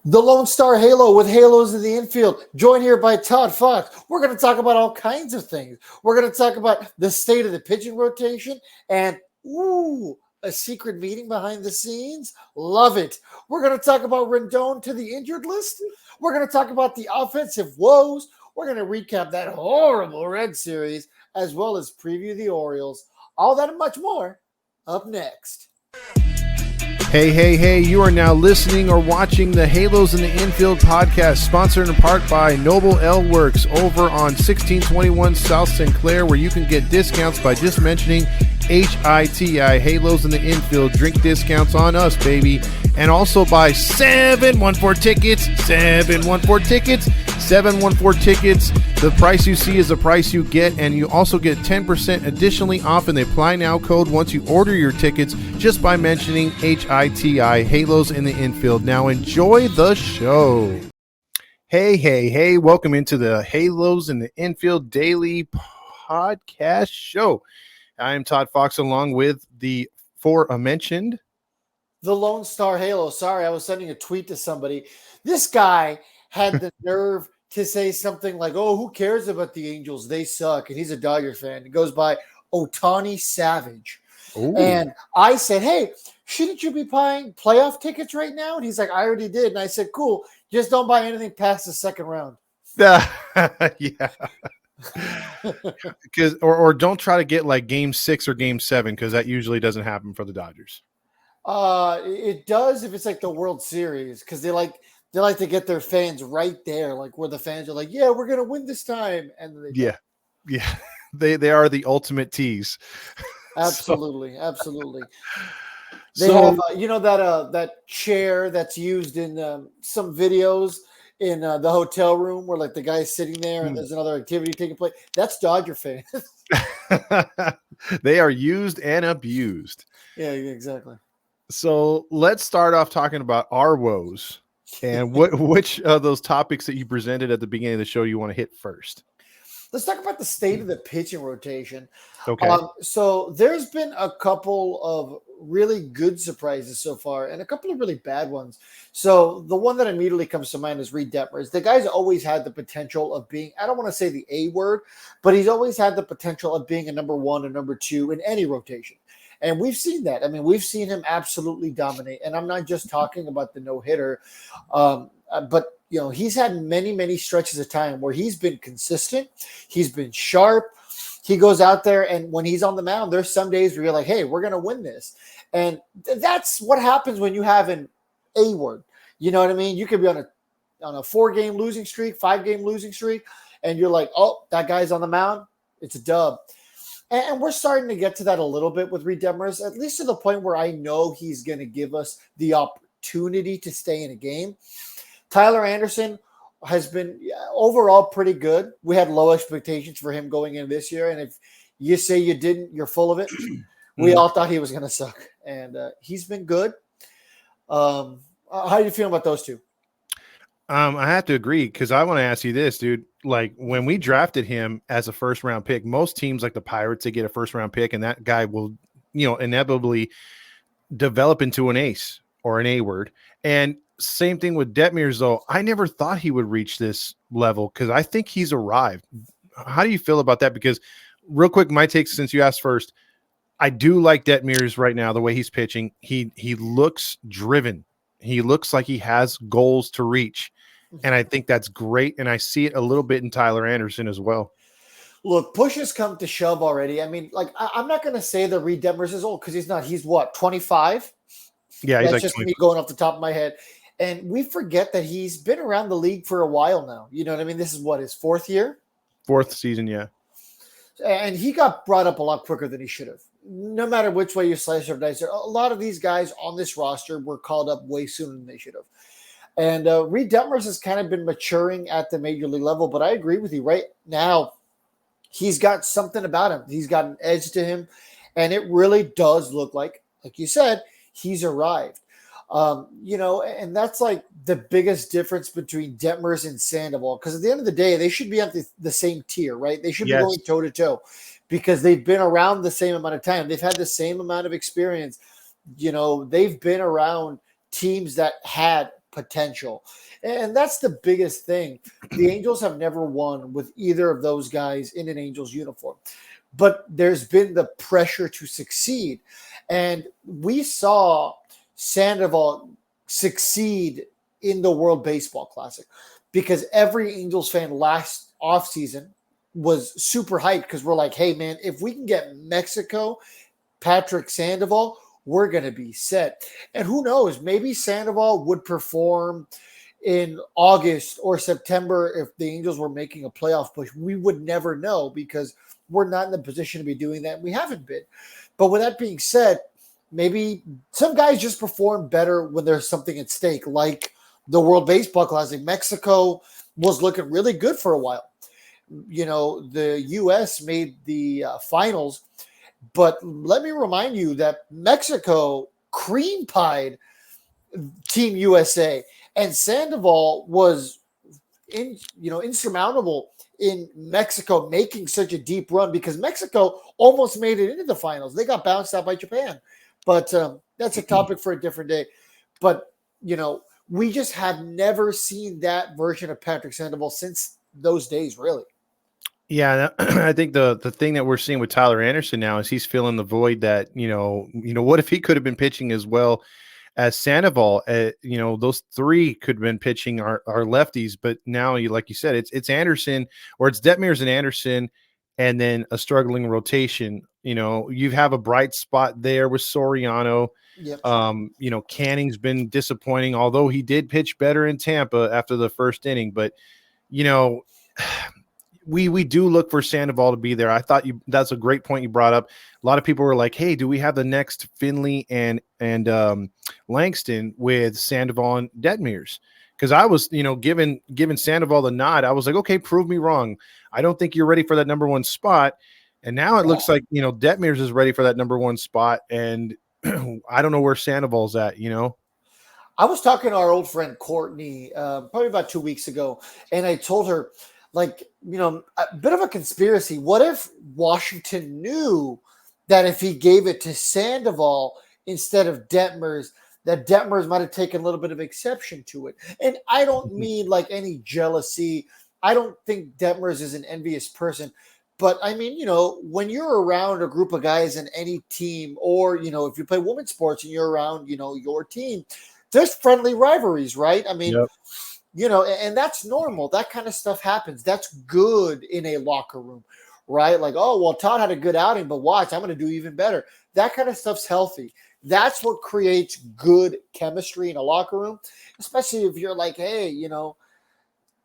The Lone Star Halo with Halos in the Infield. Joined here by Todd Fox. We're going to talk about all kinds of things. We're going to talk about the state of the pitching rotation and, a secret meeting behind the scenes. Love it. We're going to talk about Rendon to the injured list. We're going to talk about the offensive woes. We're going to recap that horrible Red Series as well as preview the Orioles. All that and much more up next. Hey, you are now listening or watching the Halos in the Infield podcast, sponsored in part by Noble L Works over on 1621 South Sinclair, where you can get discounts by just mentioning HITI, Halos in the Infield, drink discounts on us, baby. And also by 714 Tickets, 714 Tickets. The price you see is the price you get, and you also get 10% additionally off in the Apply Now code once you order your tickets just by mentioning HITI, Halos in the Infield. Now enjoy the show. Hey, welcome into the Halos in the Infield Daily Podcast Show. I am Todd Fox along with the aforementioned The Lone Star Halo. Sorry, I was sending a tweet to somebody. This guy had the nerve to say something like, oh, who cares about the Angels? They suck. And he's a Dodger fan. It goes by Ohtani Savage. Ooh. And I said, hey, shouldn't you be buying playoff tickets right now? And he's like, I already did. And I said, cool. Just don't buy anything past the second round. Yeah. Because or don't try to get like game 6 or game 7, because that usually doesn't happen for the Dodgers. It does if it's like the World Series, because they like to get their fans right there, like where the fans are like, yeah, we're gonna win this time, and then yeah, they are the ultimate tease. Absolutely. They have that chair that's used in some videos in the hotel room where like the guy's sitting there and there's another activity taking place. That's Dodger fans. They are used and abused. Yeah, exactly. So let's start off talking about our woes. And which of those topics that you presented at the beginning of the show you want to hit first? Let's talk about the state of the pitching rotation. Okay. So there's been a couple of really good surprises so far and a couple of really bad ones. So the one that immediately comes to mind is Reed Detmers. The guy's always had the potential of being, I don't want to say the A word, but he's always had the potential of being a number 1 or number 2 in any rotation. And we've seen that. I mean, we've seen him absolutely dominate. And I'm not just talking about the no-hitter, but he's had many stretches of time where he's been consistent. He's been sharp. He goes out there, and when he's on the mound, there's some days where you're like, hey, we're going to win this. And that's what happens when you have an A word. You know what I mean? You could be on a 4-game losing streak, 5-game losing streak, and you're like, oh, that guy's on the mound. It's a dub. And we're starting to get to that a little bit with Reed Detmers, at least to the point where I know he's going to give us the opportunity to stay in a game. Tyler Anderson has been overall pretty good. We had low expectations for him going into this year, and if you say you didn't, you're full of it. We all thought he was going to suck, and he's been good. How do you feel about those two? I have to agree, because I want to ask you this, dude. Like, when we drafted him as a first-round pick, most teams like the Pirates, they get a first-round pick, and that guy will, inevitably develop into an ace or an A word. And same thing with Detmers, though. I never thought he would reach this level because I think he's arrived. How do you feel about that? Because real quick, my take, since you asked first, I do like Detmers right now, the way he's pitching. He looks driven. He looks like he has goals to reach. And I think that's great. And I see it a little bit in Tyler Anderson as well. Look, push has come to shove already. I mean, like, I'm not going to say that Reed Detmers is old because he's not. He's what, 25? Yeah, he's that's like just 25. me going off the top of my head. And we forget that he's been around the league for a while now. You know what I mean? This is what, his 4th year? 4th season, yeah. And he got brought up a lot quicker than he should have. No matter which way you slice or dice, a lot of these guys on this roster were called up way sooner than they should have. And Reed Detmers has kind of been maturing at the major league level, but I agree with you. Right now, he's got something about him. He's got an edge to him, and it really does look like you said, he's arrived. And that's like the biggest difference between Detmers and Sandoval, because at the end of the day, they should be at the same tier, right? They should be going toe-to-toe because they've been around the same amount of time. They've had the same amount of experience. They've been around teams that had potential. And that's the biggest thing. The Angels have never won with either of those guys in an Angels uniform, but there's been the pressure to succeed. And we saw Sandoval succeed in the World Baseball Classic because every Angels fan last offseason was super hyped because we're like, hey, man, if we can get Mexico, Patrick Sandoval, we're going to be set. And who knows, maybe Sandoval would perform in August or September if the Angels were making a playoff push. We would never know because we're not in the position to be doing that. And we haven't been. But with that being said, maybe some guys just perform better when there's something at stake, like the World Baseball Classic. Mexico was looking really good for a while. You know, the U.S. made the finals, but let me remind you that Mexico cream pied Team USA, and Sandoval was insurmountable in Mexico making such a deep run because Mexico almost made it into the finals. They got bounced out by Japan, but that's a topic for a different day. But we just have never seen that version of Patrick Sandoval since those days, really. Yeah, I think the thing that we're seeing with Tyler Anderson now is he's filling the void that what if he could have been pitching as well as Sandoval? Those three could have been pitching our lefties, but now like you said, it's Anderson or it's Detmers and Anderson, and then a struggling rotation. You have a bright spot there with Soriano. Yep. Canning's been disappointing, although he did pitch better in Tampa after the first inning, but we do look for Sandoval to be there. I thought that's a great point you brought up. A lot of people were like, hey, do we have the next Finley and Langston with Sandoval and Detmers? Because I was, giving Sandoval the nod. I was like, okay, prove me wrong. I don't think you're ready for that number one spot. And now it looks like, Detmers is ready for that number one spot. And I don't know where Sandoval's at, I was talking to our old friend Courtney probably about 2 weeks ago, and I told her, a bit of a conspiracy. What if Washington knew that if he gave it to Sandoval instead of Detmers, that Detmers might have taken a little bit of exception to it? And I don't mean like any jealousy. I don't think Detmers is an envious person. But I mean, when you're around a group of guys in any team, or, if you play women's sports and you're around, your team, there's friendly rivalries, right? I mean, Yep. And that's normal. That kind of stuff happens. That's good in a locker room, right? Like, oh, well, Todd had a good outing, but watch, I'm going to do even better. That kind of stuff's healthy. That's what creates good chemistry in a locker room, especially if you're like, hey,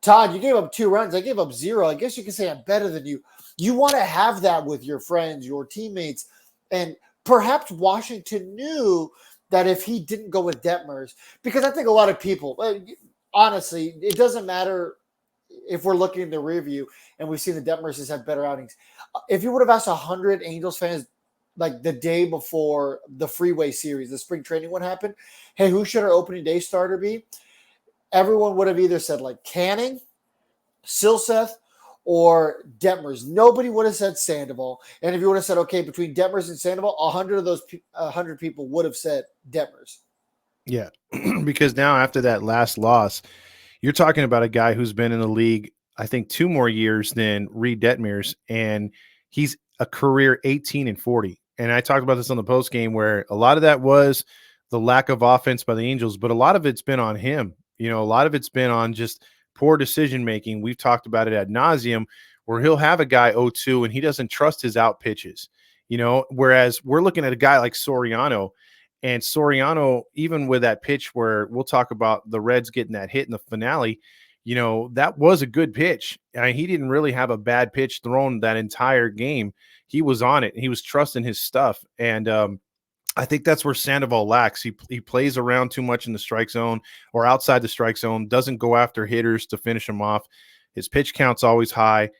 Todd, you gave up 2 runs. I gave up 0. I guess you can say I'm better than you. You want to have that with your friends, your teammates. And perhaps Washington knew that if he didn't go with Detmers, because I think a lot of people, honestly, it doesn't matter if we're looking in the rear view and we've seen the Detmers have better outings. If you would have asked 100 Angels fans like the day before the Freeway Series, the spring training one happened, hey, who should our opening day starter be? Everyone would have either said like Canning, Silseth, or Detmers. Nobody would have said Sandoval. And if you would have said, okay, between Detmers and Sandoval, 100 of those 100 people would have said Detmers. Yeah, because now after that last loss, you're talking about a guy who's been in the league, I think, 2 more years than Reed Detmers, and he's a career 18-40. And I talked about this on the post game where a lot of that was the lack of offense by the Angels, but a lot of it's been on him. A lot of it's been on just poor decision making. We've talked about it ad nauseum, where he'll have a guy 0-2 and he doesn't trust his out pitches. Whereas we're looking at a guy like Soriano. And Soriano, even with that pitch where we'll talk about the Reds getting that hit in the finale, that was a good pitch. I mean, he didn't really have a bad pitch thrown that entire game. He was on it. He was trusting his stuff. And I think that's where Sandoval lacks. He plays around too much in the strike zone or outside the strike zone, doesn't go after hitters to finish them off. His pitch count's always high.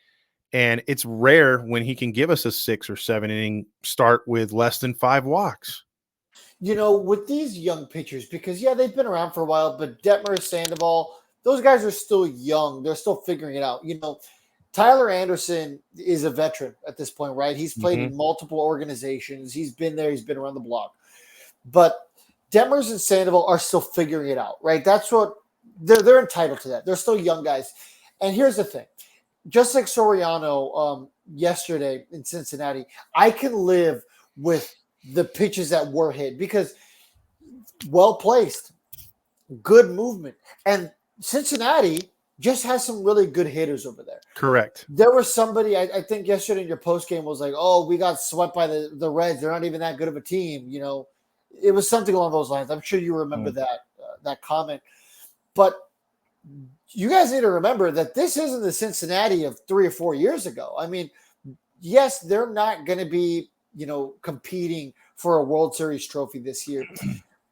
And it's rare when he can give us a 6 or 7 inning start with less than 5 walks. With these young pitchers, because, yeah, they've been around for a while, but Detmer, Sandoval, those guys are still young. They're still figuring it out. Tyler Anderson is a veteran at this point, right? He's played in multiple organizations. He's been there. He's been around the block. But Detmers and Sandoval are still figuring it out, right? That's what they're entitled to that. They're still young guys. And here's the thing. Just like Soriano yesterday in Cincinnati, I can live with the pitches that were hit because well placed, good movement. And Cincinnati just has some really good hitters over there. Correct. There was somebody, I think yesterday in your post game was like, oh, we got swept by the Reds. They're not even that good of a team. It was something along those lines. I'm sure you remember that comment. But you guys need to remember that this isn't the Cincinnati of 3 or 4 years ago. I mean, yes, they're not going to be, competing for a World Series trophy this year.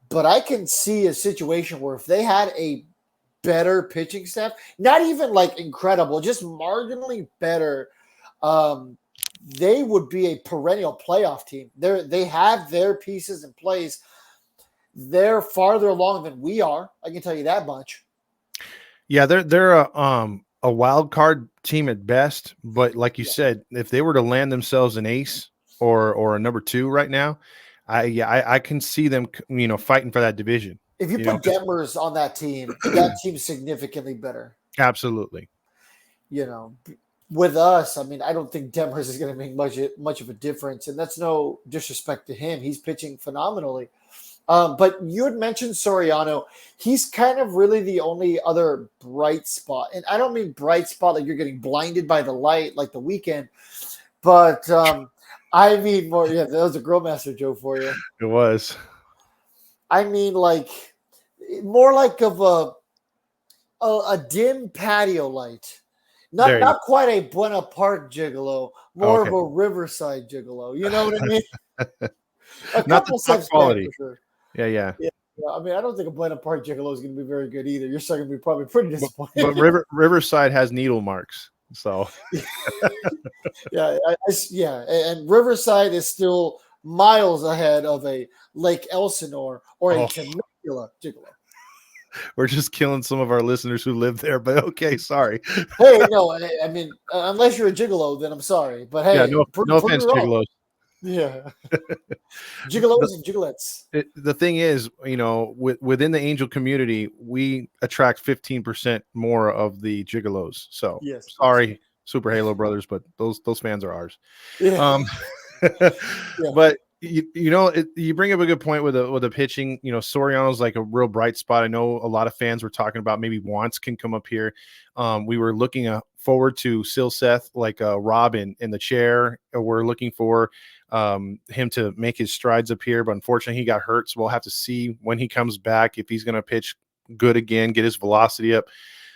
But I can see a situation where if they had a better pitching staff, not even like incredible, just marginally better, they would be a perennial playoff team. They have their pieces in place. They're farther along than we are. I can tell you that much. Yeah, they're a wild card team at best, but like you said, if they were to land themselves an ace or a number 2 right now, I can see them, fighting for that division. If you put Detmers on that team's significantly better. Absolutely. With us, I mean, I don't think Detmers is going to make much of a difference, and that's no disrespect to him. He's pitching phenomenally. But you had mentioned Soriano. He's kind of really the only other bright spot. And I don't mean bright spot like you're getting blinded by the light like the weekend. But I mean more, yeah, that was a Grill Master joke for you. It was. I mean like more like of a dim patio light. Not quite a Buena Park gigolo, more of a Riverside gigolo. You know what I mean? A Not the top quality. For sure. Yeah. I mean, I don't think a Buena Park Gigolo is going to be very good either. You're still going to be probably pretty disappointed. But Riverside has needle marks, so yeah, and Riverside is still miles ahead of a Lake Elsinore or a Temecula Gigolo. We're just killing some of our listeners who live there, but okay, sorry. Hey, no, I mean, unless you're a Gigolo, then I'm sorry. But hey, no offense, Gigolos. Yeah. Gigolos and gigolettes. The thing is, within the angel community, we attract 15% more of the gigolos. So yes, sorry, Super Halo brothers, but those fans are ours. Yeah. But you bring up a good point with the pitching. Soriano's like a real bright spot. I know a lot of fans were talking about maybe Wants can come up here. We were looking forward to Silseth, like Rob in the chair. We're looking for him to make his strides up here, but unfortunately he got hurt. So we'll have to see when he comes back if he's going to pitch good again, get his velocity up.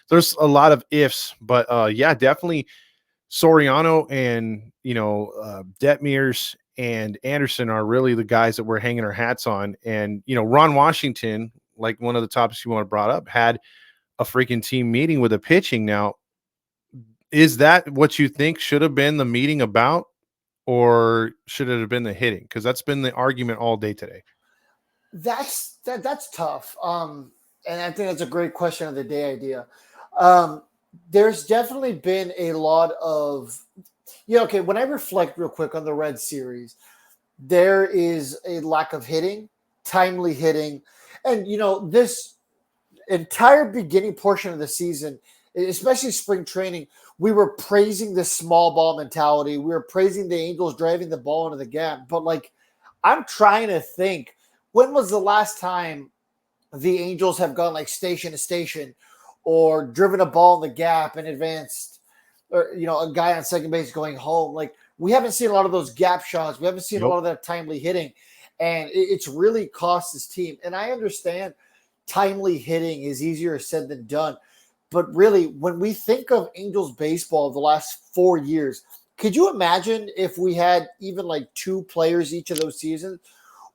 There's a lot of ifs, but yeah, definitely Soriano and Detmers and Anderson are really the guys that we're hanging our hats on. And Ron Washington, like one of the topics you want to brought up, had a freaking team meeting with the pitching. Now, is that what you think should have been the meeting about, or should it have been the hitting? Because that's been the argument all day today. That's tough. And I think that's a great question of the day idea. There's definitely been a lot of, when I reflect real quick on the Red series, there is a lack of hitting, timely hitting. And, this entire beginning portion of the season, especially spring training, we were praising the small ball mentality. We were praising the Angels driving the ball into the gap. But, I'm trying to think, when was the last time the Angels have gone station to station or driven a ball in the gap and advanced, or, a guy on second base going home? We haven't seen a lot of those gap shots. We haven't seen a lot of that timely hitting. And it's really cost this team. And I understand timely hitting is easier said than done. But really, when we think of Angels baseball the last 4 years, could you imagine if we had even 2 players each of those seasons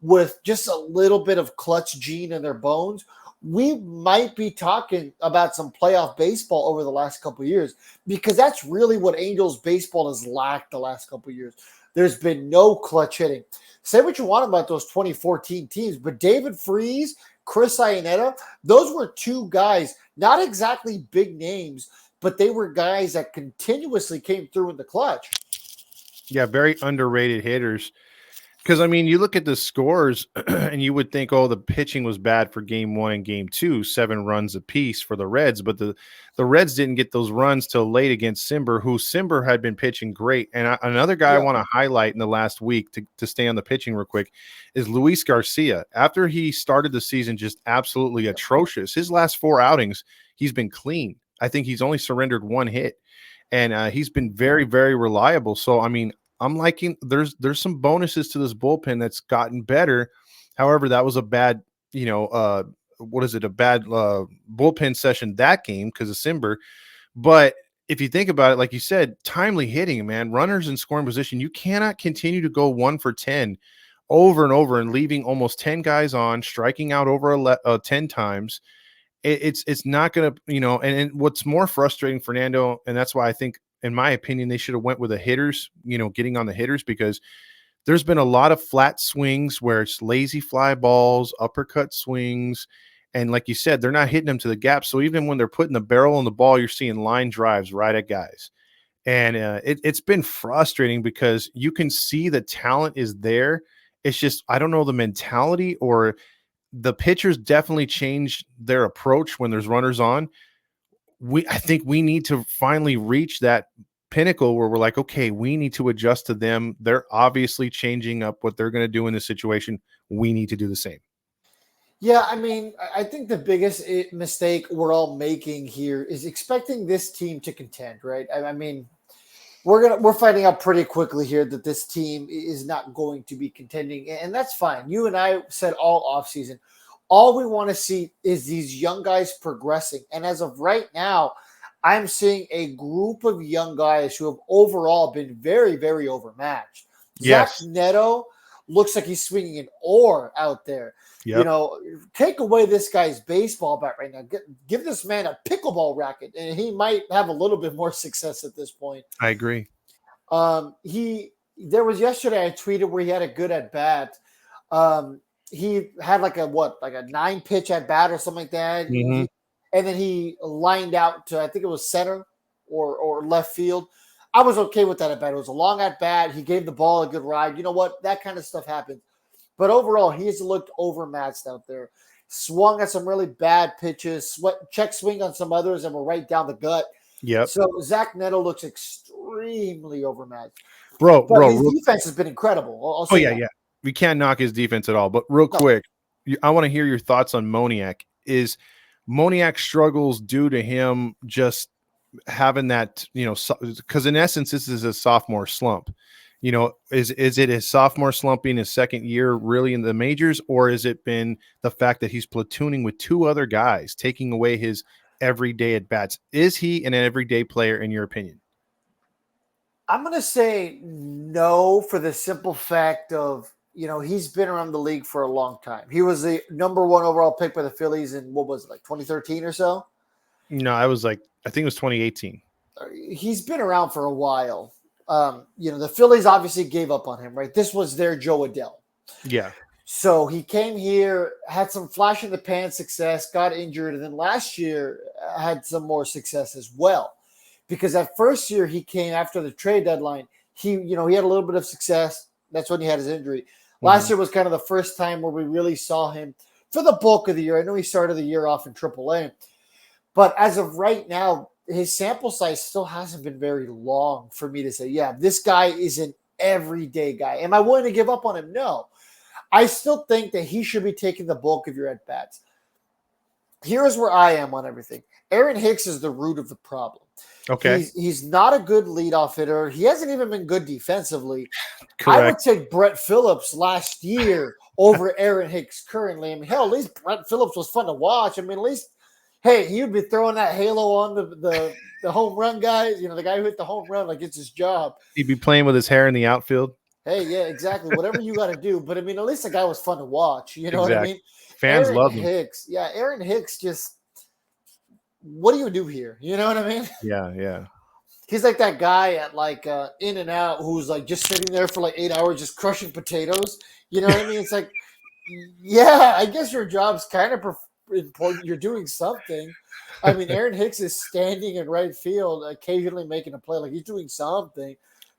with just a little bit of clutch gene in their bones? We might be talking about some playoff baseball over the last couple of years, because that's really what Angels baseball has lacked the last couple of years. There's been no clutch hitting. Say what you want about those 2014 teams, but David Freese, Chris Iannetta, those were 2 guys, not exactly big names, but they were guys that continuously came through in the clutch. Yeah, very underrated hitters. Because I mean, you look at the scores, and you would think, oh, the pitching was bad for game one and game two, 7 runs apiece for the Reds. But the Reds didn't get those runs till late against Simber, who Simber had been pitching great. And another guy I Yeah. want to highlight in the last week to stay on the pitching real quick is Luis Garcia. After he started the season just absolutely atrocious, his last 4 outings, he's been clean. I think he's only surrendered 1 hit, and he's been very, very reliable. So I mean, I'm liking there's some bonuses to this bullpen that's gotten better. However, that was a bad, what is it, a bad bullpen session that game because of Simber. But if you think about it, like you said, timely hitting, man, runners in scoring position, you cannot continue to go 1 for 10 over and over and leaving almost 10 guys on, striking out over 10 times. It's not going to, and what's more frustrating, Fernando, and that's why I think, in my opinion, they should have went with the hitters, getting on the hitters, because there's been a lot of flat swings where it's lazy fly balls, uppercut swings, and like you said, they're not hitting them to the gap. So even when they're putting the barrel on the ball, you're seeing line drives right at guys. And it's been frustrating because you can see the talent is there. It's just, I don't know, the mentality, or the pitchers definitely change their approach when there's runners on. I think we need to finally reach that pinnacle where we're like, okay, we need to adjust to them. They're obviously changing up what they're going to do in this situation. We need to do the same. Yeah, I mean, I think the biggest mistake we're all making here is expecting this team to contend, right? I mean, we're finding out pretty quickly here that this team is not going to be contending, and that's fine. You and I said all offseason, all we want to see is these young guys progressing. And as of right now, I'm seeing a group of young guys who have overall been very, very overmatched. Zach Yes. Neto looks like he's swinging an oar out there. You Yep. know, take away this guy's baseball bat right now. Give this man a pickleball racket, and he might have a little bit more success at this point. I agree. He there was yesterday I tweeted where he had a good at bat. He had like a 9 pitch at bat or something like that. Mm-hmm. And then he lined out to, I think it was center or left field. I was okay with that at bat. It was a long at bat. He gave the ball a good ride. You know what? That kind of stuff happens. But overall, he's looked overmatched out there. Swung at some really bad pitches, check swing on some others, and were right down the gut. Yep. So Zach Neto looks extremely overmatched. Bro, But his bro. defense has been incredible. I'll Oh, say yeah, that. yeah. We can't knock his defense at all. But real No, quick, I want to hear your thoughts on Moniak. Is Moniak struggles due to him just having that, because in essence, this is a sophomore slump. Is it his sophomore slump in his second year really in the majors, or has it been the fact that he's platooning with 2 other guys, taking away his everyday at bats? Is he an everyday player in your opinion? I'm going to say no for the simple fact of, he's been around the league for a long time. He was the number 1 overall pick by the Phillies in, what was it, like 2013 or so? No, I think it was 2018. He's been around for a while. The Phillies obviously gave up on him, right? This was their Joe Adell. Yeah. So he came here, had some flash in the pan success, got injured, and then last year had some more success as well. Because that first year he came after the trade deadline, he had a little bit of success. That's when he had his injury. Last year was kind of the first time where we really saw him for the bulk of the year. I know he started the year off in AAA, but as of right now, his sample size still hasn't been very long for me to say, yeah, this guy is an everyday guy. Am I willing to give up on him? No. I still think that he should be taking the bulk of your at bats. Here's where I am on everything. Aaron Hicks is the root of the problem. Okay. He's not a good leadoff hitter. He hasn't even been good defensively. Correct. I would take Brett Phillips last year over Aaron Hicks currently. I mean, hell, at least Brett Phillips was fun to watch. I mean, at least, hey, you'd be throwing that halo on the home run guys. The guy who hit the home run, like it's his job. He'd be playing with his hair in the outfield. Hey, yeah, exactly. Whatever you got to do. But I mean, at least the guy was fun to watch. You know what I Exactly. mean? Fans Aaron love him. Hicks. Yeah, Aaron Hicks just, what do you do here? You know what I mean? Yeah, yeah. He's like that guy at like In and Out who's like just sitting there for like 8 hours just crushing potatoes. You know what I mean? It's like, yeah, I guess your job's kind of important. You're doing something. I mean, Aaron Hicks is standing in right field, occasionally making a play. Like he's doing something.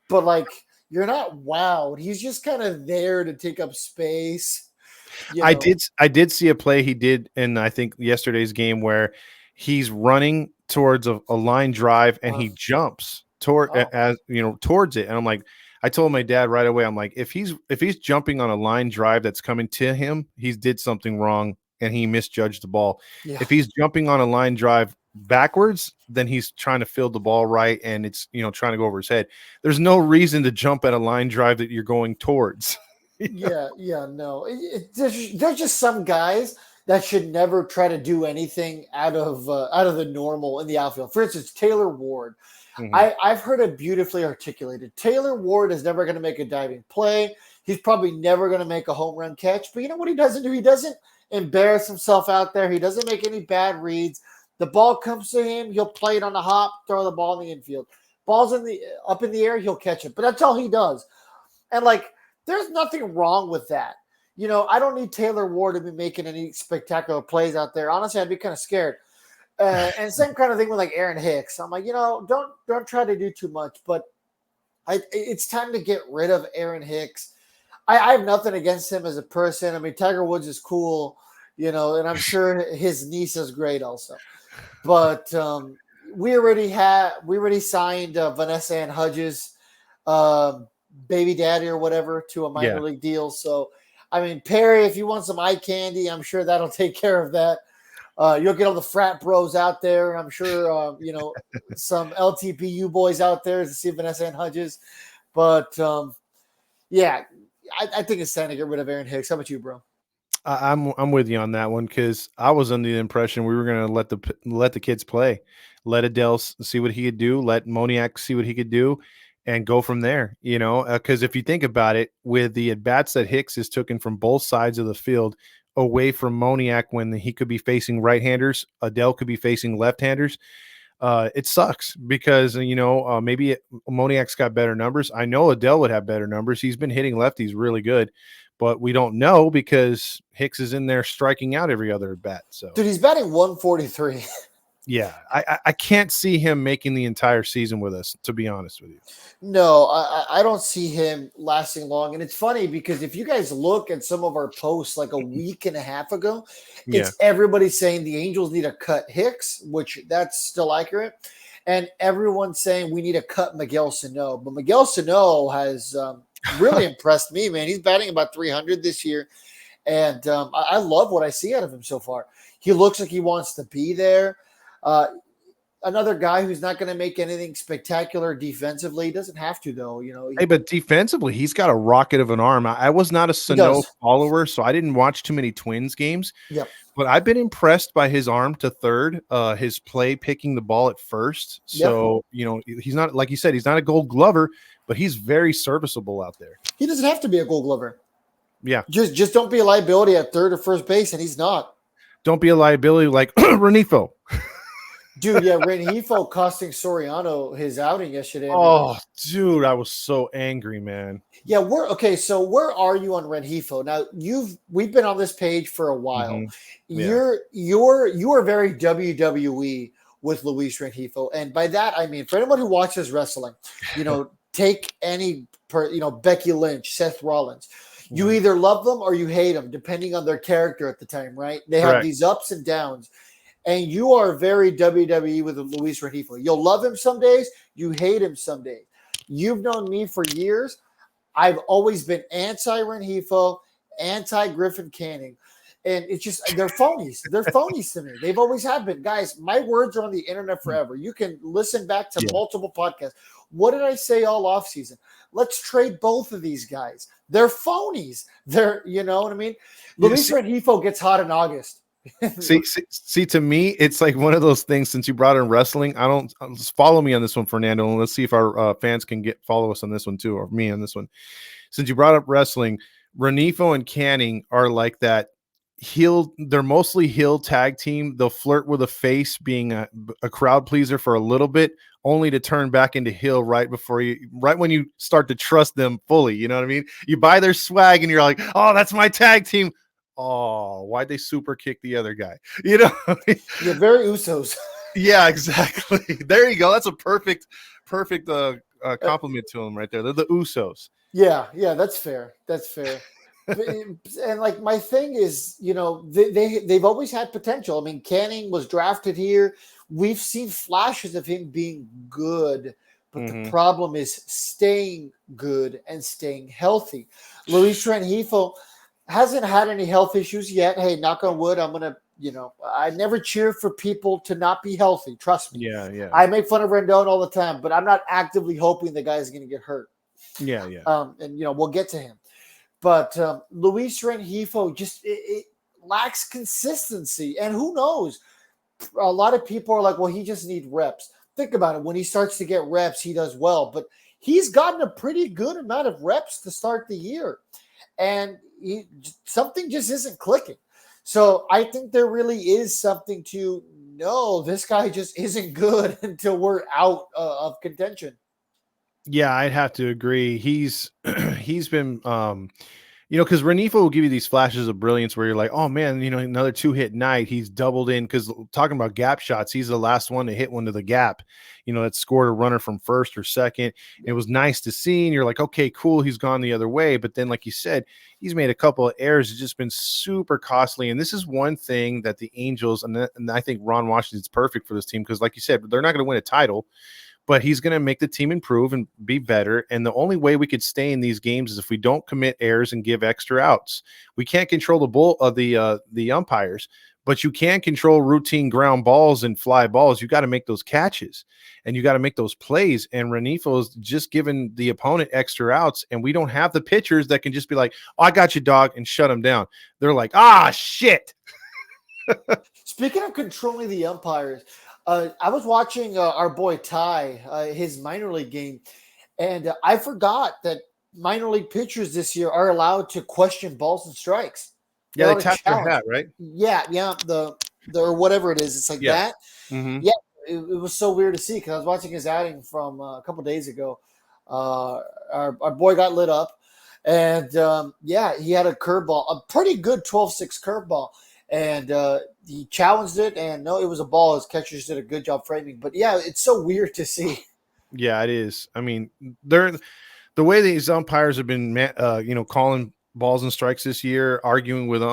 But like, you're not wowed. He's just kind of there to take up space, you I know. did I did see a play he did in I think yesterday's game where he's running towards a line drive and Uh, he jumps toward oh, as towards it. And I'm like, I told my dad right away, I'm like, if he's jumping on a line drive that's coming to him, he's did something wrong and he misjudged the ball. yeah. If he's jumping on a line drive backwards, then he's trying to field the ball right and it's trying to go over his head. There's no reason to jump at a line drive that you're going towards. Yeah, yeah, no. There's just some guys that should never try to do anything out of the normal in the outfield. For instance, Taylor Ward. Mhm. I've heard it beautifully articulated. Taylor Ward is never going to make a diving play. He's probably never going to make a home run catch. But you know what he doesn't do? He doesn't embarrass himself out there. He doesn't make any bad reads. The ball comes to him, he'll play it on the hop, throw the ball in the infield. Ball's in the up in the air, he'll catch it. But that's all he does. And like, there's nothing wrong with that. I don't need Taylor Ward to be making any spectacular plays out there. Honestly, I'd be kind of scared. And same kind of thing with like Aaron Hicks. I'm like, don't try to do too much. But it's time to get rid of Aaron Hicks. I have nothing against him as a person. I mean, Tiger Woods is cool, and I'm sure his niece is great also. But we already signed Vanessa and Hudges. Baby daddy or whatever to a minor Yeah. league deal. So, I mean, Perry, if you want some eye candy, I'm sure that'll take care of that. You'll get all the frat bros out there. I'm sure, some LTPU boys out there to see Vanessa and Hudges. But, yeah, I think it's time to get rid of Aaron Hicks. How about you, bro? I'm with you on that one because I was under the impression we were going to let the kids play, let Adele see what he could do, let Moniak see what he could do, and go from there. Because if you think about it, with the at bats that Hicks is taken from both sides of the field away from Moniak when he could be facing right-handers, Adele could be facing left-handers. It sucks because maybe Moniak's got better numbers. I know Adele would have better numbers. He's been hitting lefties really good, but we don't know because Hicks is in there striking out every other at bat. So, Dude, he's batting 143. yeah, I can't see him making the entire season with us, to be honest with you. No, I don't see him lasting long. And it's funny because if you guys look at some of our posts like a week and a half ago, Yeah, it's everybody saying the Angels need to cut Hicks, which that's still accurate. And everyone's saying we need to cut Miguel Sano. But Miguel Sano has really impressed me, man. He's batting about 300 this year. And I love what I see out of him so far. He looks like he wants to be there. Uh, Another guy who's not going to make anything spectacular defensively. He doesn't have to, though. hey, but defensively, he's got a rocket of an arm. I was not a He Sano does. follower, so I didn't watch too many Twins games. Yep. But I've been impressed by his arm to third, his play picking the ball at first. Yep. So, he's not, like you said, he's not a gold glover, but he's very serviceable out there. He doesn't have to be a gold glover. Yeah. Just don't be a liability at third or first base, and he's not. Don't be a liability like Renifo. Dude, yeah, Rengifo costing Soriano his outing yesterday. Oh, dude, I was so angry, man. Yeah, we're okay. So where are you on Rengifo? Now we've been on this page for a while. Yeah. You are very WWE with Luis Rengifo, and by that I mean for anyone who watches wrestling, take Becky Lynch, Seth Rollins. You either love them or you hate them, depending on their character at the time, right? They have Correct. these ups and downs. And you are very WWE with Luis Rengifo. You'll love him some days. You hate him some days. You've known me for years. I've always been anti-Rengifo, anti-Griffin Canning. And it's just, they're phonies. They're phonies to me. They've always have been. Guys, my words are on the internet forever. You can listen back to multiple podcasts. What did I say all offseason? Let's trade both of these guys. They're phonies. You know what I mean? Luis Rengifo gets hot in August. See, to me, it's like one of those things. Since you brought in wrestling, just follow me on this one, Fernando, and let's see if our fans can follow us on this one too, or me on this one. Since you brought up wrestling, Renifo and Canning are like that heel. They're mostly heel tag team. They'll flirt with a face, being a crowd pleaser for a little bit, only to turn back into heel right when you start to trust them fully. You know what I mean? You buy their swag and you're like, oh, that's my tag team. Oh, why'd they super kick the other guy? You're very Usos. Yeah, exactly. There you go. That's a perfect compliment to them right there. They're the Usos. Yeah, yeah, that's fair. That's fair. And like my thing is, they've always had potential. I mean, Canning was drafted here. We've seen flashes of him being good, but the Mm-hmm. problem is staying good and staying healthy. Luis Renjifo hasn't had any health issues yet. Hey, knock on wood, I never cheer for people to not be healthy. Trust me. Yeah, yeah, I make fun of Rendon all the time, but I'm not actively hoping the guy's going to get hurt. yeah, yeah. And we'll get to him. But Luis Renjifo it lacks consistency. And who knows? A lot of people are like, well, he just needs reps. Think about it. When he starts to get reps, he does well. But he's gotten a pretty good amount of reps to start the year. And something just isn't clicking. So I think there really is something to know this guy just isn't good until we're out of contention. Yeah, I'd have to agree. He's he's been because Renifo will give you these flashes of brilliance where you're like, oh man, another 2-hit night. He's doubled in because talking about gap shots, he's the last one to hit one to the gap, that scored a runner from first or second. It was nice to see. And you're like, okay, cool. He's gone the other way. But then, like you said, he's made a couple of errors. It's just been super costly. And this is one thing that the Angels, and I think Ron Washington's perfect for this team because, like you said, they're not going to win a title, but he's going to make the team improve and be better. And the only way we could stay in these games is if we don't commit errors and give extra outs. We can't control the umpires, but you can control routine ground balls and fly balls. You got to make those catches and you got to make those plays. And Renifo's just giving the opponent extra outs, and we don't have the pitchers that can just be like, oh, I got you, dog, and shut them down. They're like, shit. Speaking of controlling the umpires, I was watching our boy Ty, his minor league game, and I forgot that minor league pitchers this year are allowed to question balls and strikes. Yeah, they tap their hat, right? Yeah, the or whatever it is. It's like that. Mm-hmm. Yeah, it was so weird to see because I was watching his outing from a couple days ago. Our boy got lit up, and he had a curveball, a pretty good 12-6 curveball. And he challenged it, and no, it was a ball. His catchers did a good job framing. But yeah, it's so weird to see. Yeah, it is. I mean, the way these umpires have been, calling balls and strikes this year, arguing with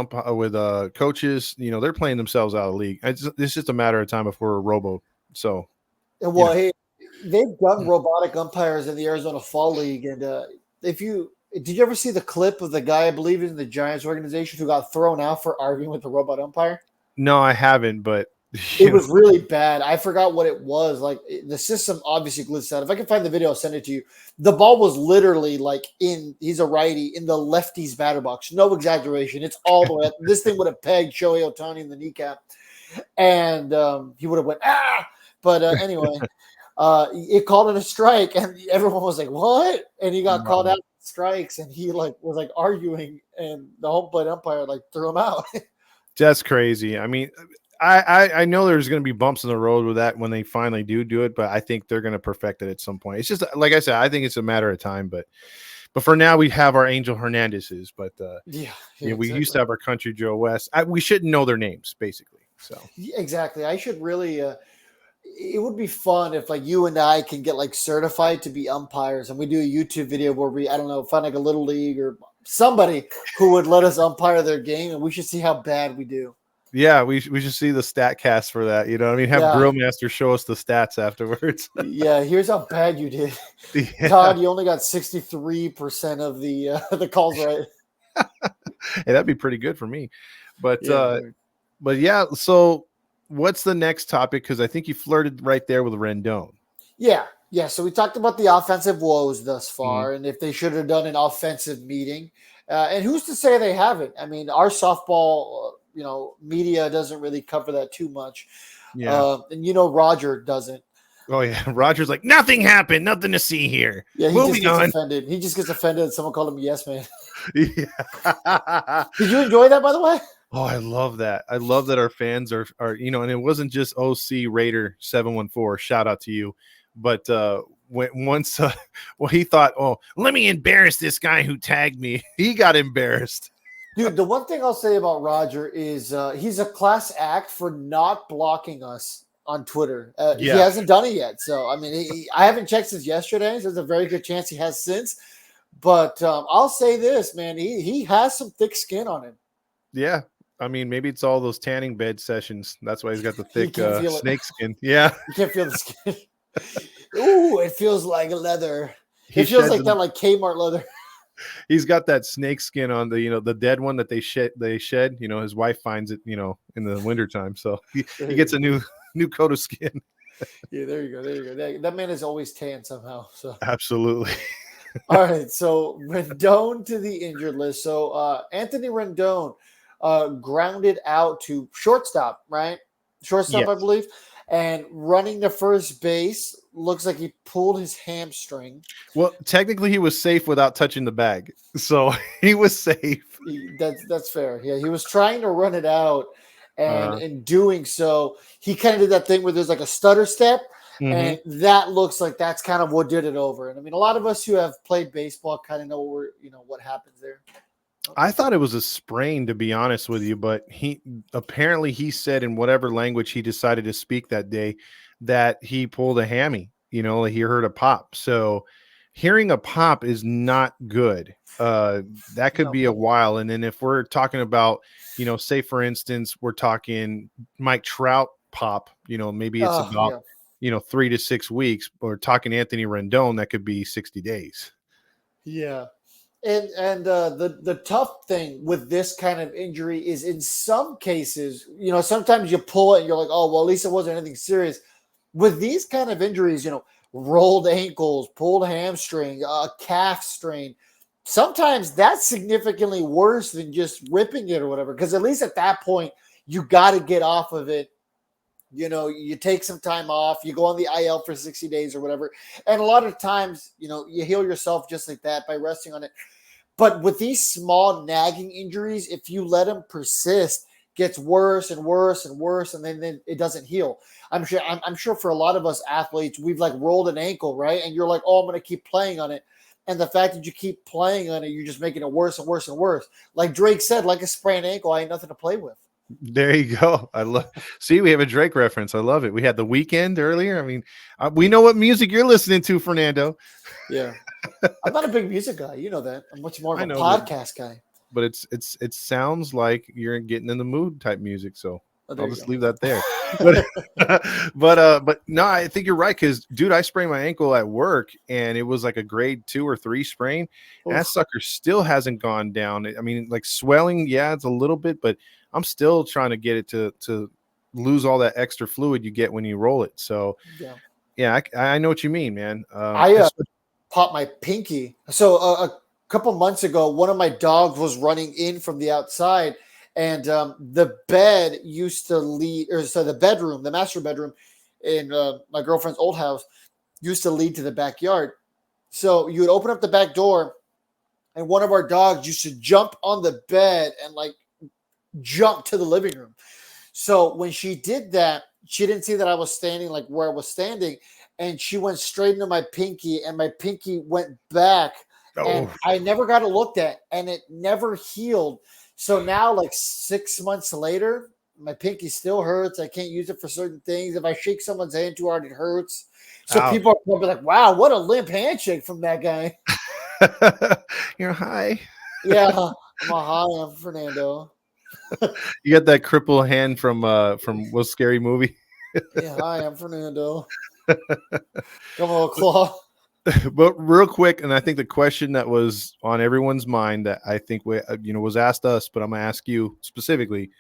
coaches. They're playing themselves out of the league. It's just a matter of time before a robo. So, well, hey, they've done robotic umpires in the Arizona Fall League, and did you ever see the clip of the guy, I believe in the Giants organization, who got thrown out for arguing with the robot umpire? No, I haven't, but it was really bad. I forgot what it was. Like the system obviously glitched out. If I can find the video, I'll send it to you. The ball was literally he's a righty in the lefty's batter box. No exaggeration. It's all the way up. This thing would have pegged Shohei Ohtani in the kneecap, and he would have went But anyway, it called it a strike, and everyone was like, "What?" And he got called out strikes, and he was arguing, and the home plate umpire threw him out. That's crazy. I mean, I know there's going to be bumps in the road with that when they finally do it, but I think they're going to perfect it at some point. It's just like I said, I think it's a matter of time, but for now we have our Angel Hernandez's, but we exactly. used to have our Country Joe West. We shouldn't know their names basically. So exactly, I should really. It would be fun if you and I can get certified to be umpires, and we do a YouTube video where we, I don't know, find a little league or somebody who would let us umpire their game, and we should see how bad we do. Yeah, we should see the stat cast for that. Have Grillmaster show us the stats afterwards. Yeah, here's how bad you did. Yeah. Todd, you only got 63% of the calls right. Hey, that'd be pretty good for me. But yeah, so what's the next topic? Because I think you flirted right there with Rendon. Yeah. So we talked about the offensive woes thus far, and if they should have done an offensive meeting. And who's to say they haven't? I mean, our softball, media doesn't really cover that too much. Yeah. And Roger doesn't. Oh yeah, Roger's like, nothing happened, nothing to see here. Yeah, he offended. He just gets offended. Someone called him yes man. Yeah. Did you enjoy that, by the way? Oh, I love that. I love that our fans are and it wasn't just OC Raider 714. Shout out to you, but once he thought, oh, let me embarrass this guy who tagged me. He got embarrassed. Dude, the one thing I'll say about Roger is he's a class act for not blocking us on Twitter. He Yeah. hasn't done it yet. So, I mean, I haven't checked since yesterday. So there's a very good chance he has since. But I'll say this, man, he has some thick skin on him. Yeah. I mean, maybe it's all those tanning bed sessions. That's why he's got the You thick can't feel it. snake skin. Yeah. You can't feel the skin. Ooh, it feels like leather. He It feels sheds like that, like Kmart leather. he's got that snake skin on the dead one that they shed, his wife finds it, in the wintertime. So he gets a new coat of skin. Yeah, there you go. There you go. That man is always tan somehow. So Absolutely. all right. So Rendon to the injured list. So Anthony Rendon grounded out to shortstop, right? Shortstop, I Yes. believe. And running to first base looks like he pulled his hamstring. Well, technically he was safe without touching the bag. So he was safe. That's fair. Yeah, he was trying to run it out, and Uh, in doing so, he kind of did that thing where there's like a stutter step, mhm. and that looks like that's kind of what did it over. And I mean, a lot of us who have played baseball kind of know what happens there. I thought it was a sprain, to be honest with you, but he said in whatever language he decided to speak that day that he pulled a hammy, like he heard a pop. So hearing a pop is not good. That could No, be a while. And then if we're talking about, say for instance, we're talking Mike Trout pop, maybe it's about, yeah. 3 to 6 weeks, or talking Anthony Rendon, that could be 60 days. Yeah. And the tough thing with this kind of injury is in some cases, sometimes you pull it and you're like, oh well, at least it wasn't anything serious. With these kind of injuries, rolled ankles, pulled hamstring, calf strain, sometimes that's significantly worse than just ripping it or whatever. Because at least at that point, you got to get off of it. You take some time off, you go on the IL for 60 days or whatever. And a lot of times, you heal yourself just like that by resting on it. But with these small nagging injuries, if you let them persist, gets worse and worse and worse, and then it doesn't heal. I'm sure for a lot of us athletes, we've like rolled an ankle, right? And you're like, oh, I'm going to keep playing on it. And the fact that you keep playing on it, you're just making it worse and worse and worse. Like Drake said, like a sprained ankle, I ain't nothing to play with. There you go. See, we have a Drake reference. I love it. We had The Weekend earlier. I mean, we know what music you're listening to, Fernando. Yeah. I'm not a big music guy. You know that. I'm much more of I a know, podcast guy. but it sounds like you're getting in the mood type music. So Oh, there I'll you just go. leave that there. But but no, I think you're right, because dude, I sprained my ankle at work and it was like a grade 2 or 3 sprain. And that Oof. sucker still hasn't gone down. I mean, like swelling, yeah, it's a little bit, but I'm still trying to get it to lose all that extra fluid you get when you roll it. So Yeah. yeah, I know what you mean, man. I popped my pinky. So a couple months ago, one of my dogs was running in from the outside, and the bed used to lead, or so the bedroom, the master bedroom in my girlfriend's old house used to lead to the backyard. So you would open up the back door, and one of our dogs used to jump on the bed and like jump to the living room. So when she did that, she didn't see that I was standing like where I was standing, and she went straight into my pinky, and my pinky went back, and oh, I never got it looked at, and it never healed. So now, like 6 months later, my pinky still hurts. I can't use it for certain things. If I shake someone's hand too hard, it hurts. So ouch. people are probably like, "Wow, what a limp handshake from that guy." You're high. Yeah, I'm a hi, I'm Fernando. You got that cripple hand from what scary movie? Yeah, hi, I'm Fernando. Come on, claw. But real quick, and I think the question that was on everyone's mind that I think was asked us, but I'm gonna ask you specifically: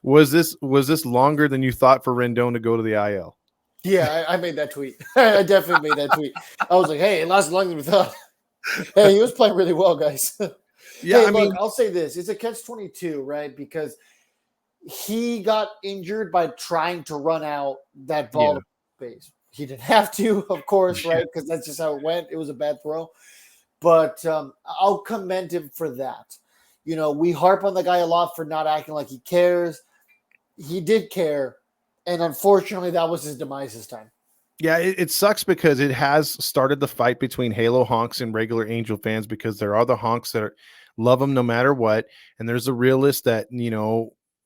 was this longer than you thought for Rendon to go to the IL? Yeah, I made that tweet. I definitely made that tweet. I was like, hey, it lasted longer than we thought. Hey, he was playing really well, guys. Yeah, Hey, I look, mean, I'll say this. It's a catch-22, right? Because he got injured by trying to run out that ball yeah, to base. He didn't have to, of course, yeah, right? Because that's just how it went. It was a bad throw. But I'll commend him for that. We harp on the guy a lot for not acting like he cares. He did care. And unfortunately, that was his demise this time. yeah. It sucks because it has started the fight between Halo honks and regular Angel fans, because there are the honks that love them no matter what, and there's the realists that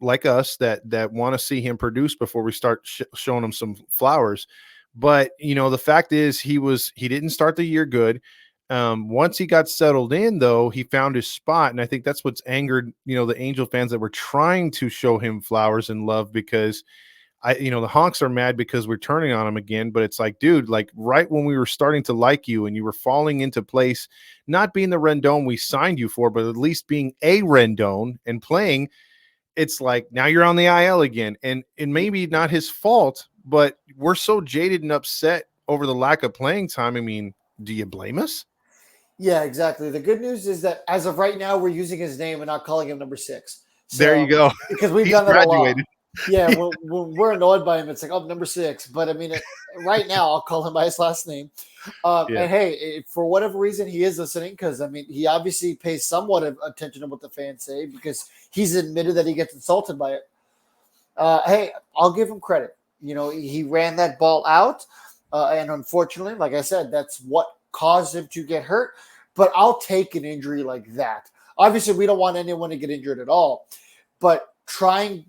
like us that want to see him produce before we start showing him some flowers. But the fact is, he didn't start the year good. Once he got settled in, though, he found his spot, and I think that's what's angered the Angel fans that were trying to show him flowers and love, because the honks are mad because we're turning on him again. But it's like, dude, like right when we were starting to like you and you were falling into place, not being the Rendon we signed you for, but at least being a Rendon and playing, it's like now you're on the IL again. And maybe not his fault, but we're so jaded and upset over the lack of playing time. I mean, do you blame us? Yeah, exactly. The good news is that as of right now, we're using his name and not calling him number 6. There you go. Because we've He's done that graduated. a lot. Yeah, when we're annoyed by him, it's like, oh, number 6. But I mean, right now, I'll call him by his last name. Yeah. And hey, for whatever reason, he is listening, because I mean, he obviously pays somewhat of attention to what the fans say, because he's admitted that he gets insulted by it. Hey, I'll give him credit. He ran that ball out, and unfortunately, like I said, that's what caused him to get hurt. But I'll take an injury like that. Obviously, we don't want anyone to get injured at all, but trying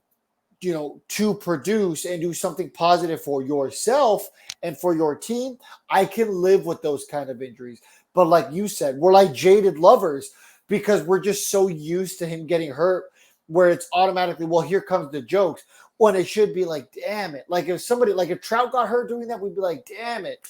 to produce and do something positive for yourself and for your team, I can live with those kind of injuries. But like you said, we're like jaded lovers, because we're just so used to him getting hurt, where it's automatically, well, here comes the jokes, when it should be like, damn it. Like if Trout got hurt doing that, we'd be like, damn it.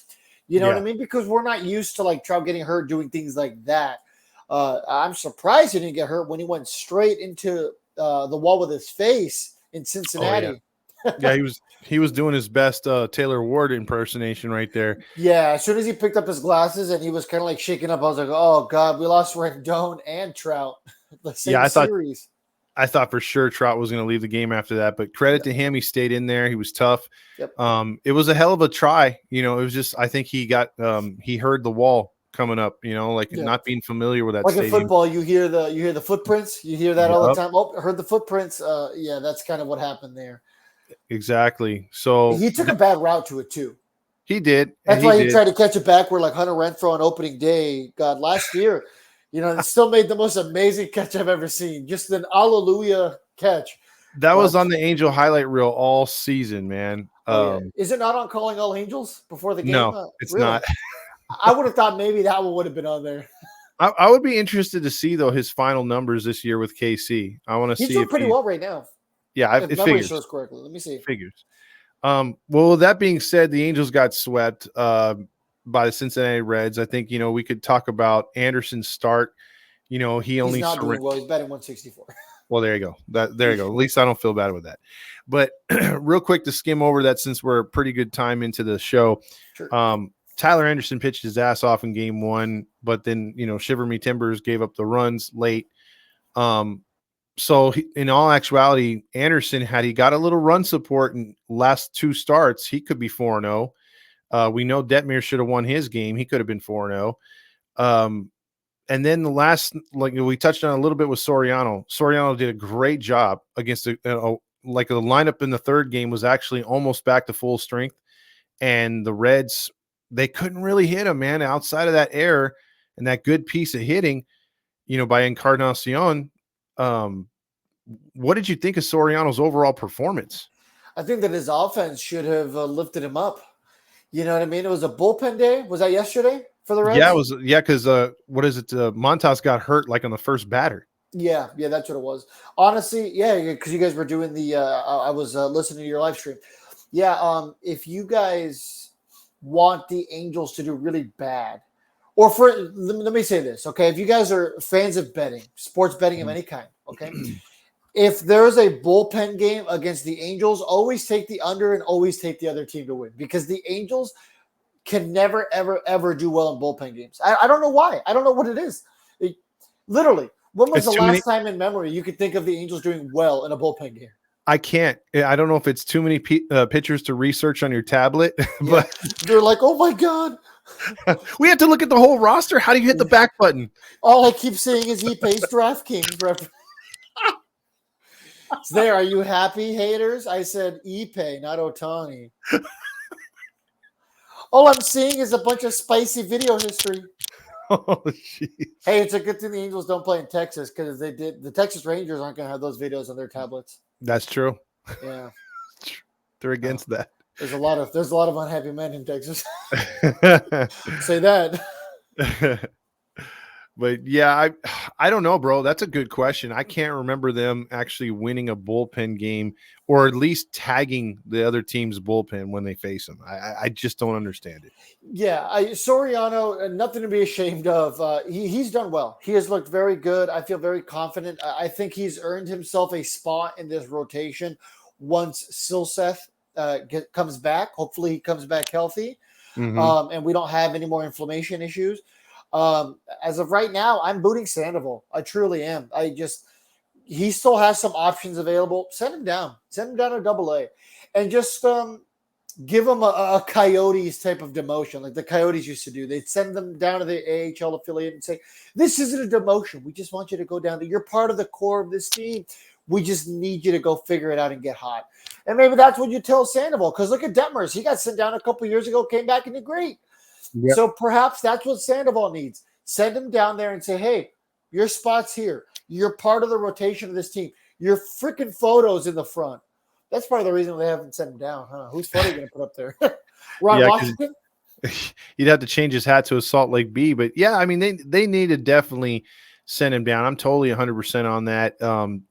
You know what I mean? Because we're not used to like Trout getting hurt doing things like that. I'm surprised he didn't get hurt when he went straight into the wall with his face in Cincinnati. Oh, yeah. he was doing his best Taylor Ward impersonation right there. Yeah, as soon as he picked up his glasses and he was kind of like shaking up, I was like, oh God, we lost Rendon and Trout. The same series. I thought for sure Trout was going to leave the game after that, but credit to him, he stayed in there. He was tough. Yep. It was a hell of a try. It was just, I think he got he heard the wall coming up. Not being familiar with that. Like stadium. in football, you hear the footprints. You hear that all the time. Oh, I heard the footprints. Yeah, that's kind of what happened there. Exactly. So he took a bad route to it too. He did. That's why he tried to catch it backward like Hunter Renfroe on opening day. God, last year. It still made the most amazing catch I've ever seen. Just an hallelujah catch. That was on the Angel highlight reel all season, man. Yeah. Is it not on Calling All Angels before the game? No, it's really? Not. I would have thought maybe that one would have been on there. I would be interested to see, though, his final numbers this year with KC. I want to see. He's doing pretty well right now. Yeah, if memory figures. Shows correctly. Let me see. It figures. Well, that being said, the Angels got swept by the Cincinnati Reds. I think, we could talk about Anderson's start. He's not doing well. He's batting 164. Well, there you go. There you go. At least I don't feel bad with that. But real quick to skim over that, since we're a pretty good time into the show. Sure. Tyler Anderson pitched his ass off in game 1, but then, Shiver Me Timbers gave up the runs late. So in all actuality, Anderson, had he got a little run support in last 2 starts, he could be 4-0. We know Detmer should have won his game. He could have been 4-0. And then the last, like we touched on a little bit with Soriano. Soriano did a great job against the lineup in the 3rd game was actually almost back to full strength. And the Reds, they couldn't really hit him, man, outside of that error and that good piece of hitting, by Encarnacion. What did you think of Soriano's overall performance? I think that his offense should have lifted him up. You know what I mean? It was a bullpen day. Was that yesterday for the Reds? Yeah, it was. Yeah, because what is it? Montas got hurt like on the first batter. Yeah, that's what it was. Honestly, yeah, because you guys were doing the. I was listening to your live stream. Yeah, if you guys want the Angels to do really bad, or let me say this, okay? If you guys are fans of betting, sports betting of any kind, okay? If there's a bullpen game against the Angels, always take the under and always take the other team to win, because the Angels can never, ever, ever do well in bullpen games. I don't know why. I don't know what it is. Literally, when was the last time in memory you could think of the Angels doing well in a bullpen game? I can't. I don't know if it's too many pitchers to research on your tablet, but they're like, oh my God. We have to look at the whole roster. How do you hit the back button? All I keep saying is he pays DraftKings reference. There, are you happy, haters? I said Ipe, not Otani. All I'm seeing is a bunch of spicy video history. Oh, geez. Hey, it's a good thing the Angels don't play in Texas, because if they did, the Texas Rangers aren't going to have those videos on their tablets. That's true. Yeah, They're against that. there's a lot of unhappy men in Texas. Say that. But yeah, I don't know, bro. That's a good question. I can't remember them actually winning a bullpen game or at least tagging the other team's bullpen when they face them. I just don't understand it. Yeah, Soriano, nothing to be ashamed of. He's done well. He has looked very good. I feel very confident. I think he's earned himself a spot in this rotation once Silseth comes back. Hopefully, he comes back healthy, Mm-hmm. and we don't have any more inflammation issues. As of right now, I'm booting Sandoval. I truly am. He still has some options available. Send him down. Send him down to Double A, and just give them a Coyotes type of demotion, like the Coyotes used to do. They'd send them down to the AHL affiliate and say, "This isn't a demotion. We just want you to go down to. You're part of the core of this team. We just need you to go figure it out and get hot." And maybe that's what you tell Sandoval. Because look at Detmers. He got sent down a couple years ago, came back and did great. Yep. So perhaps that's what Sandoval needs. Send him down there and say, "Hey, your spot's here. You're part of the rotation of this team. Your freaking photos in the front." That's part of the reason they haven't sent him down, huh? Whose photo are you going to put up there? Ron Yeah, Washington? he'd have to change his hat to a Salt Lake B. But yeah, I mean, they need to definitely send him down. I'm totally 100% on that.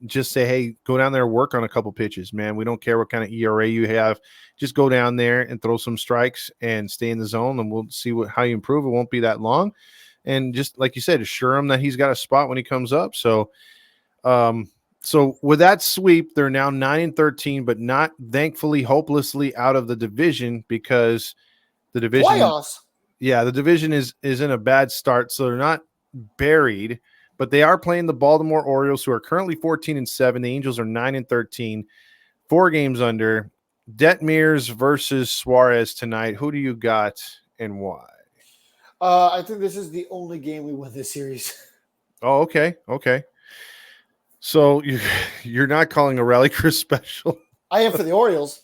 Just say, hey, go down there, work on a couple pitches, man. We don't care what kind of ERA you have. Just go down there and throw some strikes and stay in the zone, and we'll see how you improve. It won't be that long. And just like you said, assure him that he's got a spot when he comes up. So with that sweep, they're now 9-13, but not thankfully hopelessly out of the division because the division, Playoffs. the division is in a bad start. So they're not buried, but they are playing the Baltimore Orioles, who are currently 14-7. The Angels are 9-13, 4 games under. Detmers versus Suarez tonight. Who do you got and why? I think this is the only game we win this series. Oh, okay. So you're not calling a Rally Chris special? I am for the Orioles.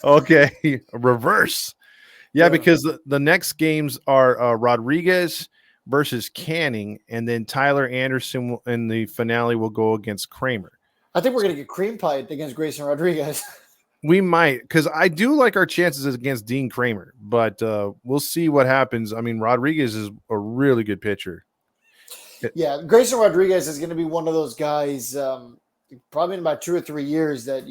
Okay, reverse. Yeah, Yeah. because the next games are Rodriguez versus Canning, and then Tyler Anderson in the finale will go against Kramer. I think we're going to get cream pied against Grayson Rodriguez. We might, because I do like our chances against Dean Kramer, but we'll see what happens. I mean, Rodriguez is a really good pitcher. Yeah, Grayson Rodriguez is going to be one of those guys, probably in about 2 or 3 years, that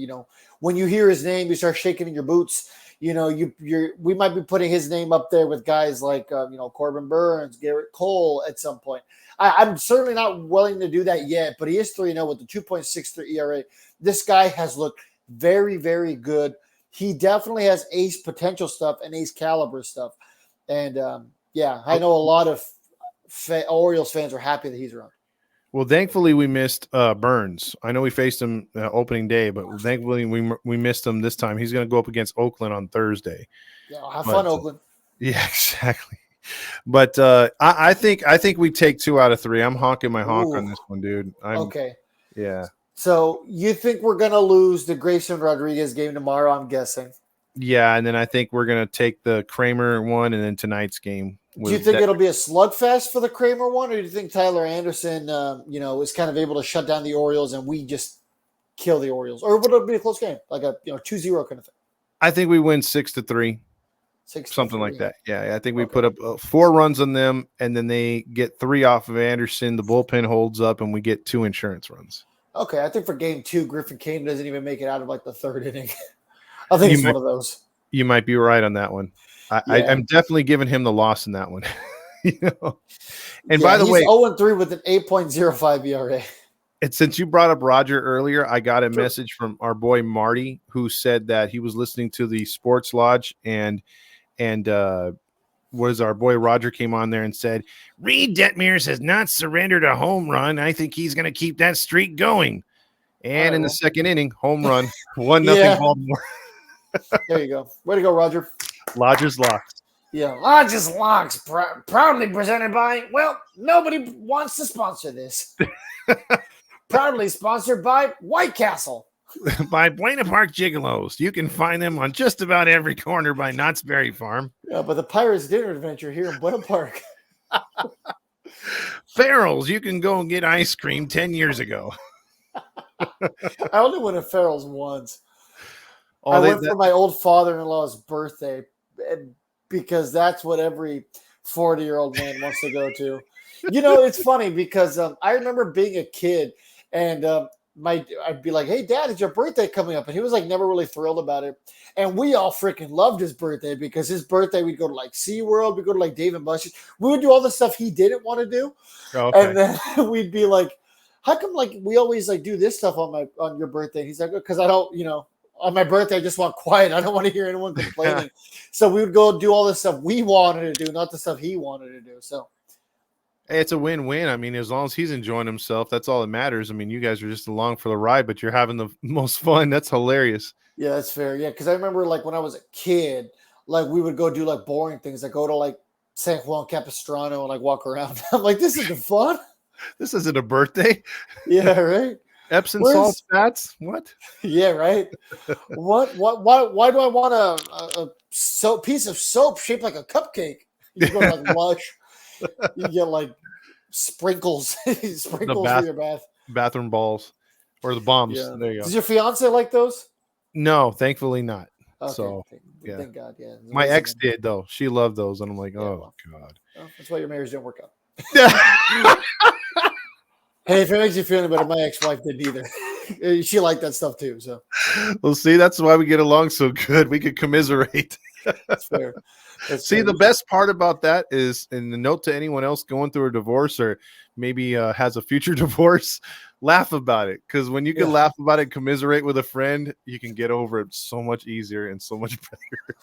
when you hear his name, you start shaking in your boots. We might be putting his name up there with guys like Corbin Burns, Garrett Cole at some point. I'm certainly not willing to do that yet, but he is 3-0 with the 2.63 ERA. This guy has looked very, very good. He definitely has ace potential stuff and ace caliber stuff. And I know a lot of Orioles fans are happy that he's around. Well, thankfully we missed Burns. I know we faced him opening day, but thankfully we missed him this time. He's going to go up against Oakland on Thursday. Yeah, have fun, Oakland. Yeah, exactly. But I think we take 2 out of 3. I'm honking my honk on this one, dude. Okay. Yeah. So you think we're going to lose the Grayson Rodriguez game tomorrow, I'm guessing? Yeah, and then I think we're going to take the Kramer one and then tonight's game. Do you think it'll be a slugfest for the Kramer one, or do you think Tyler Anderson, is kind of able to shut down the Orioles and we just kill the Orioles? Or would it be a close game, like a 2-0 kind of thing? I think we win 6-3. 6-3. Something like that. Yeah, I think we put up 4 runs on them, and then they get 3 off of Anderson. The bullpen holds up, and we get 2 insurance runs. Okay, I think for game 2, Griffin Kane doesn't even make it out of like the 3rd inning. I think it's one of those. You might be right on that one. I'm definitely giving him the loss in that one. And by the way, he's 0-3 with an 8.05 ERA. And since you brought up Roger earlier, I got a message from our boy Marty, who said that he was listening to the Sports Lodge, and was our boy Roger came on there and said, Reed Detmers has not surrendered a home run. I think he's going to keep that streak going. And in the second inning, home run, 1-0 Baltimore. There you go. Way to go, Roger. Lodge's Locks. Yeah, Lodge's Locks, proudly presented by, nobody wants to sponsor this. Proudly sponsored by White Castle. By Buena Park Gigolos. You can find them on just about every corner by Knott's Berry Farm. Yeah, but the Pirates Dinner Adventure here in Buena Park. Farrell's, you can go and get ice cream 10 years ago. I only went to Farrell's once. I Oh, they went that for my old father-in-law's birthday because that's what every 40-year-old man wants to go to. It's funny because I remember being a kid and I'd be like, "Hey, Dad, it's your birthday coming up," and he was like never really thrilled about it. And we all freaking loved his birthday because his birthday we'd go to like SeaWorld, we'd go to like Dave and Buster's, we would do all the stuff he didn't want to do, oh, and okay. then we'd be like, "How come like we always like do this stuff on your birthday?" He's like, "Because I don't, on my birthday, I just want quiet. I don't want to hear anyone complaining." So we would go do all the stuff we wanted to do, not the stuff he wanted to do. So It's a win-win. I mean, as long as he's enjoying himself, that's all that matters. I mean, you guys are just along for the ride, but you're having the most fun. That's hilarious. yeah, that's fair. Yeah, because I remember like when I was a kid, like we would go do like boring things, like go to like San Juan Capistrano and like walk around. I'm like, this isn't fun. This isn't a birthday. Yeah, right. Epsom salt Where's fats. What? yeah, right. Why do I want a soap piece of soap shaped like a cupcake? You go to like Lush, you get like sprinkles, The sprinkles for your bath. bathroom balls or the bombs. Yeah. There you go. Does your fiance like those? No, thankfully not. Okay, So yeah, thank God. Yeah, at my least I ex can. did though. She loved those, and I'm like, Yeah, oh well, god. that's why your marriage didn't work out. Hey, if it makes you feel any better, my ex-wife didn't either. She liked that stuff too, so Well, see, that's why we get along so good. We could commiserate. that's fair. That's See, fair. the best part about that is, and the note to anyone else going through a divorce or maybe has a future divorce, laugh about it. Because when you can Yeah, laugh about it, commiserate with a friend, you can get over it so much easier and so much better.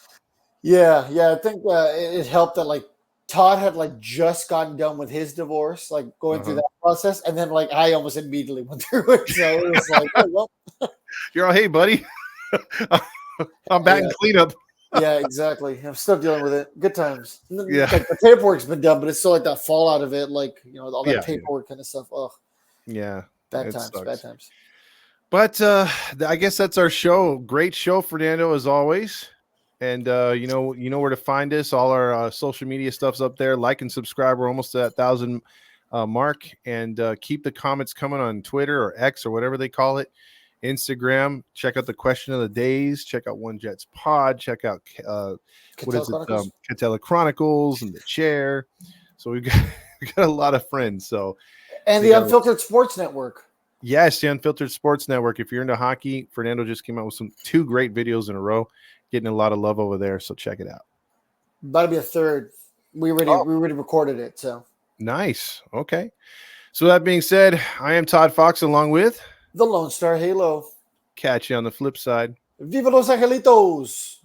yeah. I think it helped that like Todd had like just gotten done with his divorce, like going through Uh-huh. that process, and then like I almost immediately went through it. So it was like, oh well, You're all, hey, buddy, I'm back in yeah, cleanup. yeah, exactly. I'm still dealing with it. Good times. Yeah, Like the paperwork's been done, but it's still like that fallout of it, like all that yeah, paperwork kind of stuff. Oh, yeah. bad It times, bad sucks. times. But I guess that's our show. Great show, Fernando, as always. And you know where to find us. All our social media stuff's up there. Like and subscribe. We're almost at 1,000 mark. And keep the comments coming on Twitter or X or whatever they call it. Instagram. Check out the question of the days. Check out One Jets Pod. Check out what Cattell is it? Chronicles. Catella Chronicles and the Chair. So we got a lot of friends. So And we the got Unfiltered Sports Network. yes, the Unfiltered Sports Network. If you're into hockey, Fernando just came out with two great videos in a row, getting a lot of love over there. So check it out. About to be a third. Oh, We already recorded it. So nice. Okay. So that being said, I am Todd Fox along with the Lone Star Halo. catch you on the flip side. Viva los Angelitos.